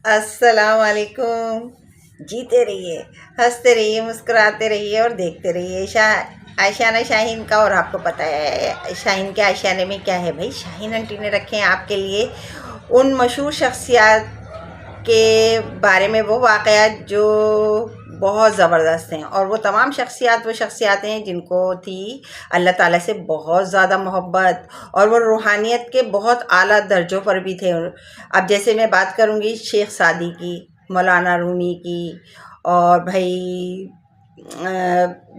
السلام علیکم. جیتے رہیے، ہنستے رہیے، مسکراتے رہیے اور دیکھتے رہیے آشیانہ شاہین کا. اور آپ کو پتہ ہے شاہین کے آشیانے میں کیا ہے؟ بھائی شاہین آنٹی نے رکھے ہیں آپ کے لیے ان مشہور شخصیات کے بارے میں وہ واقعات جو بہت زبردست ہیں. اور وہ تمام شخصیات وہ شخصیات ہیں جن کو تھی اللہ تعالیٰ سے بہت زیادہ محبت، اور وہ روحانیت کے بہت اعلیٰ درجوں پر بھی تھے. اب جیسے میں بات کروں گی شیخ سعدی کی، مولانا رومی کی، اور بھائی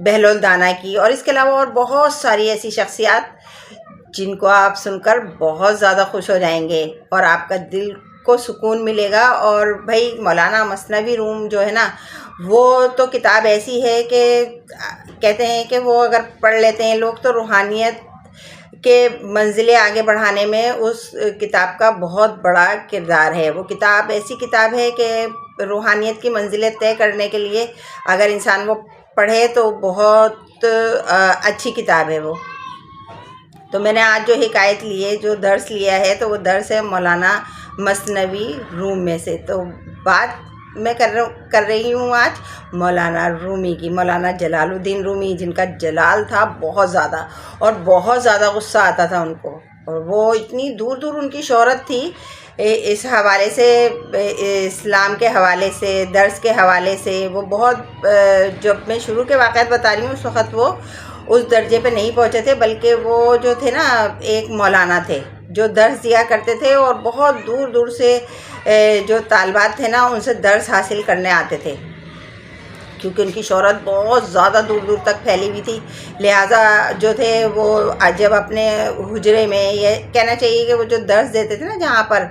بہلول دانا کی، اور اس کے علاوہ اور بہت ساری ایسی شخصیات جن کو آپ سن کر بہت زیادہ خوش ہو جائیں گے اور آپ کا دل کو سکون ملے گا. اور بھائی مولانا مثنوی روم جو ہے نا، وہ تو کتاب ایسی ہے کہ کہتے ہیں کہ وہ اگر پڑھ لیتے ہیں لوگ تو روحانیت کے منزلیں آگے بڑھانے میں اس کتاب کا بہت بڑا کردار ہے. وہ کتاب ایسی کتاب ہے کہ روحانیت کی منزلیں طے کرنے کے لیے اگر انسان وہ پڑھے تو بہت اچھی کتاب ہے وہ. تو میں نے آج جو حکایت لی ہے، جو درس لیا ہے، تو وہ درس ہے مولانا مثنوی روم میں سے. تو بات میں کر رہی ہوں آج مولانا رومی کی، مولانا جلال الدین رومی، جن کا جلال تھا بہت زیادہ، اور بہت زیادہ غصہ آتا تھا ان کو. اور وہ اتنی دور دور ان کی شہرت تھی اس حوالے سے، اسلام کے حوالے سے، درس کے حوالے سے. وہ بہت جب میں شروع کے واقعات بتا رہی ہوں اس وقت وہ اس درجے پہ نہیں پہنچے تھے، بلکہ وہ جو تھے نا ایک مولانا تھے جو درس دیا کرتے تھے، اور بہت دور دور سے جو طالبات تھے نا ان سے درس حاصل کرنے آتے تھے، کیونکہ ان کی شہرت بہت زیادہ دور دور تک پھیلی ہوئی تھی. لہٰذا جو تھے وہ جب اپنے حجرے میں، یہ کہنا چاہیے کہ وہ جو درس دیتے تھے نا جہاں پر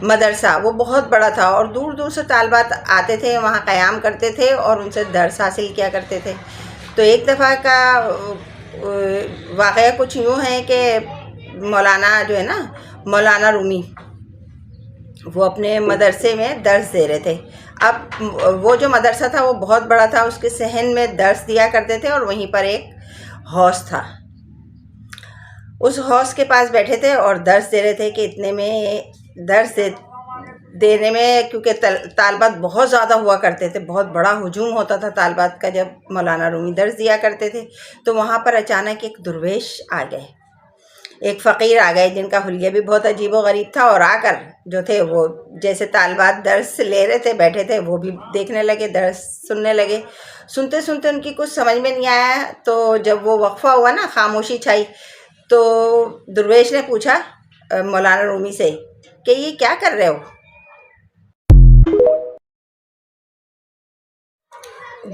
مدرسہ، وہ بہت بڑا تھا اور دور دور سے طالبات آتے تھے، وہاں قیام کرتے تھے اور ان سے درس حاصل کیا کرتے تھے. تو ایک دفعہ کا واقعہ کچھ یوں ہے کہ مولانا جو ہے نا مولانا رومی، وہ اپنے مدرسے میں درس دے رہے تھے. اب وہ جو مدرسہ تھا وہ بہت بڑا تھا، اس کے صحن میں درس دیا کرتے تھے، اور وہیں پر ایک حوض تھا. اس حوض کے پاس بیٹھے تھے اور درس دے رہے تھے کہ اتنے میں درس دینے میں، کیونکہ طالبات بہت زیادہ ہوا کرتے تھے، بہت بڑا ہجوم ہوتا تھا طالبات کا جب مولانا رومی درس دیا کرتے تھے. تو وہاں پر اچانک ایک درویش آ گئے، ایک فقیر آ گئے جن کا حلیہ بھی بہت عجیب و غریب تھا. اور آ کر جو تھے وہ جیسے طالبات درس لے رہے تھے بیٹھے تھے، وہ بھی دیکھنے لگے، درس سننے لگے. سنتے سنتے ان کی کچھ سمجھ میں نہیں آیا، تو جب وہ وقفہ ہوا نا، خاموشی چھائی، تو درویش نے پوچھا مولانا رومی سے کہ یہ کیا کر رہے ہو؟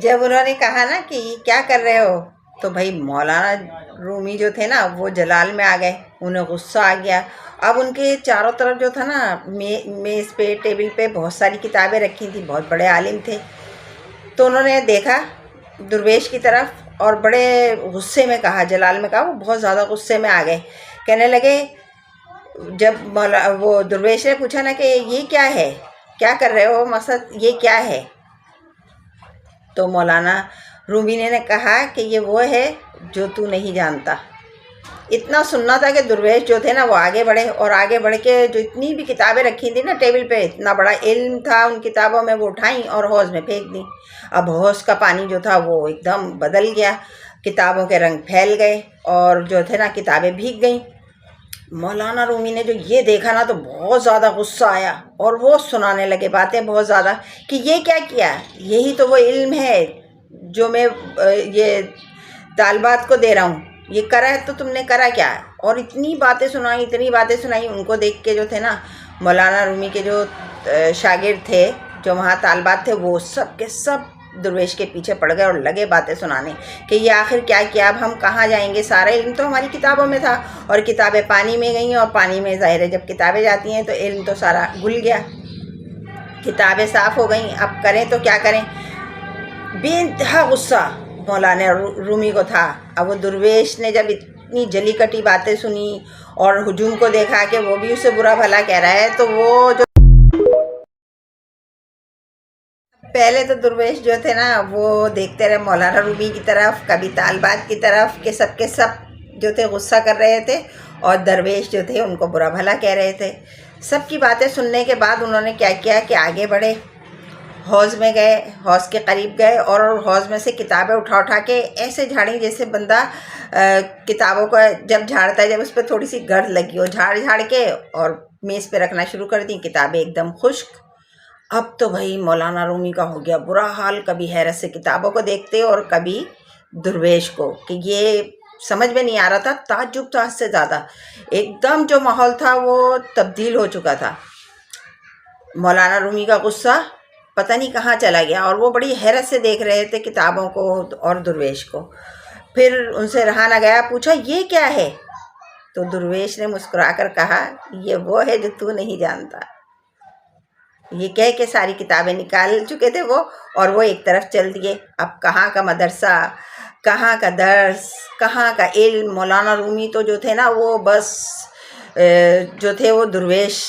جب انہوں نے کہا نا کہ یہ کیا کر رہے ہو، تو بھائی مولانا رومی جو تھے نا وہ جلال میں آ گئے، انہیں غصہ آ گیا. اب ان کے چاروں طرف جو تھا نا میز پہ، ٹیبل پہ بہت ساری کتابیں رکھی تھیں، بہت بڑے عالم تھے. تو انہوں نے دیکھا درویش کی طرف اور بڑے غصے میں کہا، جلال میں کہا، وہ بہت زیادہ غصے میں آ گئے. کہنے لگے، جب وہ درویش نے پوچھا نا کہ یہ کیا ہے، کیا کر رہے ہو، مقصد یہ کیا ہے، تو مولانا رومی نے کہا کہ یہ وہ ہے جو تو نہیں جانتا. اتنا سننا تھا کہ درویش جو تھے نا وہ آگے بڑھے، اور آگے بڑھ کے جو اتنی بھی کتابیں رکھی تھیں نا ٹیبل پہ، اتنا بڑا علم تھا ان کتابوں میں، وہ اٹھائیں اور حوض میں پھینک دیں. اب حوض کا پانی جو تھا وہ ایک دم بدل گیا، کتابوں کے رنگ پھیل گئے، اور جو تھے نا کتابیں بھیگ گئیں. مولانا رومی نے جو یہ دیکھا نا تو بہت زیادہ غصہ آیا، اور وہ سنانے لگے باتیں بہت زیادہ کہ یہ کیا کیا، یہی تو وہ علم ہے جو میں یہ طالبات کو دے رہا ہوں، یہ کرا ہے تو تم نے کرا کیا. اور اتنی باتیں سنائی، اتنی باتیں سنائی. ان کو دیکھ کے جو تھے نا مولانا رومی کے جو شاگرد تھے، جو وہاں طالبات تھے، وہ سب کے سب درویش کے پیچھے پڑ گئے اور لگے باتیں سنانے کہ یہ آخر کیا کیا، اب ہم کہاں جائیں گے، سارا علم تو ہماری کتابوں میں تھا اور کتابیں پانی میں گئیں، اور پانی میں ظاہر ہے جب کتابیں جاتی ہیں تو علم تو سارا گل گیا، کتابیں صاف ہو گئیں، اب کریں تو کیا کریں. بے انتہا غصہ مولانا رومی کو تھا. اب وہ درویش نے جب اتنی جلی کٹی باتیں سنی اور ہجوم کو دیکھا کہ وہ بھی اسے برا بھلا کہہ رہا ہے، تو وہ جو پہلے تو درویش جو تھے نا وہ دیکھتے رہے مولانا رومی کی طرف، کبھی طالبات کی طرف، کہ سب کے سب جو تھے غصہ کر رہے تھے، اور درویش جو تھے ان کو برا بھلا کہہ رہے تھے. سب کی باتیں سننے کے بعد انہوں نے کیا کیا کہ آگے بڑھے، حوض میں گئے، حوض کے قریب گئے اور حوض میں سے کتابیں اٹھا اٹھا کے ایسے جھاڑیں جیسے بندہ کتابوں کو جب جھاڑتا ہے، جب اس پہ تھوڑی سی گرد لگی ہو، جھاڑ جھاڑ کے اور میز پہ رکھنا شروع کر دیں، کتابیں ایک دم خشک۔ اب تو بھائی مولانا رومی کا ہو گیا برا حال، کبھی حیرت سے کتابوں کو دیکھتے اور کبھی درویش کو، کہ یہ سمجھ میں نہیں آ رہا تھا، تعجب تھا حد سے زیادہ، ایک دم جو ماحول تھا وہ تبدیل ہو چکا تھا۔ مولانا رومی کا غصہ پتہ نہیں کہاں چلا گیا اور وہ بڑی حیرت سے دیکھ رہے تھے کتابوں کو اور درویش کو۔ پھر ان سے رہا نہ گیا، پوچھا یہ کیا ہے؟ تو درویش نے مسکرا کر کہا یہ وہ ہے جو تو نہیں جانتا۔ یہ کہہ کے ساری کتابیں نکال چکے تھے وہ، اور وہ ایک طرف چل دیے۔ اب کہاں کا مدرسہ، کہاں کا درس، کہاں کا علم، مولانا رومی تو جو تھے نا وہ بس جو تھے وہ درویش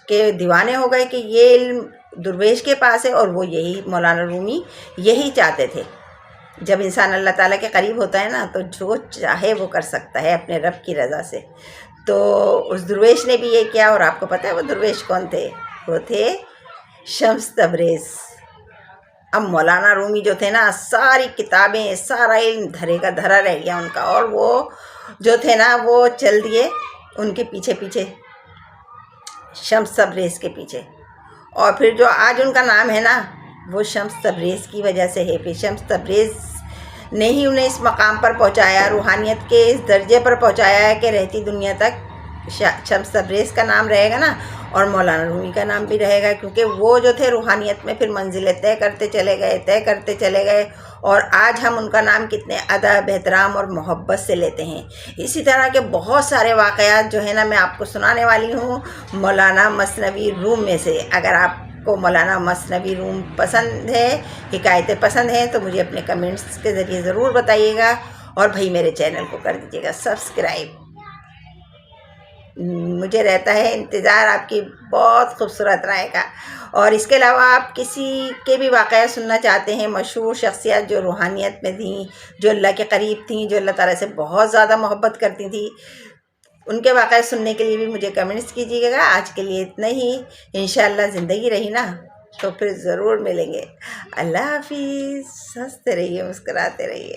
کے دیوانے ہو گئے کہ یہ علم درویش کے پاس ہے، اور وہ یہی مولانا رومی یہی چاہتے تھے۔ جب انسان اللہ تعالیٰ کے قریب ہوتا ہے نا تو جو چاہے وہ کر سکتا ہے اپنے رب کی رضا سے۔ تو اس درویش نے بھی یہ کیا، اور آپ کو پتہ ہے وہ درویش کون تھے؟ وہ تھے شمس تبریز۔ اب مولانا رومی جو تھے نا ساری کتابیں، سارا علم دھرے کا دھرا رہ گیا ان کا، اور وہ جو تھے نا وہ چل دیے ان کے پیچھے پیچھے، شمس تبریز کے پیچھے۔ اور پھر جو آج ان کا نام ہے نا وہ شمس تبریز کی وجہ سے ہے۔ پھر شمس تبریز نے ہی انہیں اس مقام پر پہنچایا، روحانیت کے اس درجے پر پہنچایا ہے کہ رہتی دنیا تک شمس تبریز کا نام رہے گا نا، اور مولانا رومی کا نام بھی رہے گا، کیونکہ وہ جو تھے روحانیت میں پھر منزلیں طے کرتے چلے گئے، اور آج ہم ان کا نام کتنے ادب، احترام اور محبت سے لیتے ہیں۔ اسی طرح کے بہت سارے واقعات جو ہے نا میں آپ کو سنانے والی ہوں مولانا مثنوی روم میں سے۔ اگر آپ کو مولانا مثنوی روم پسند ہے، حکایتیں پسند ہیں، تو مجھے اپنے کمنٹس کے ذریعے ضرور بتائیے گا، اور بھائی میرے چینل کو کر دیجیے گا سبسکرائب۔ مجھے رہتا ہے انتظار آپ کی بہت خوبصورت رائے کا، اور اس کے علاوہ آپ کسی کے بھی واقعہ سننا چاہتے ہیں، مشہور شخصیت جو روحانیت میں تھیں، جو اللہ کے قریب تھیں، جو اللہ تعالیٰ سے بہت زیادہ محبت کرتی تھیں، ان کے واقعہ سننے کے لیے بھی مجھے کمنٹس کیجیے گا۔ آج کے لیے اتنا ہی، انشاءاللہ زندگی رہی نا تو پھر ضرور ملیں گے۔ اللہ حافظ، ہنستے رہیے، مسکراتے رہیے۔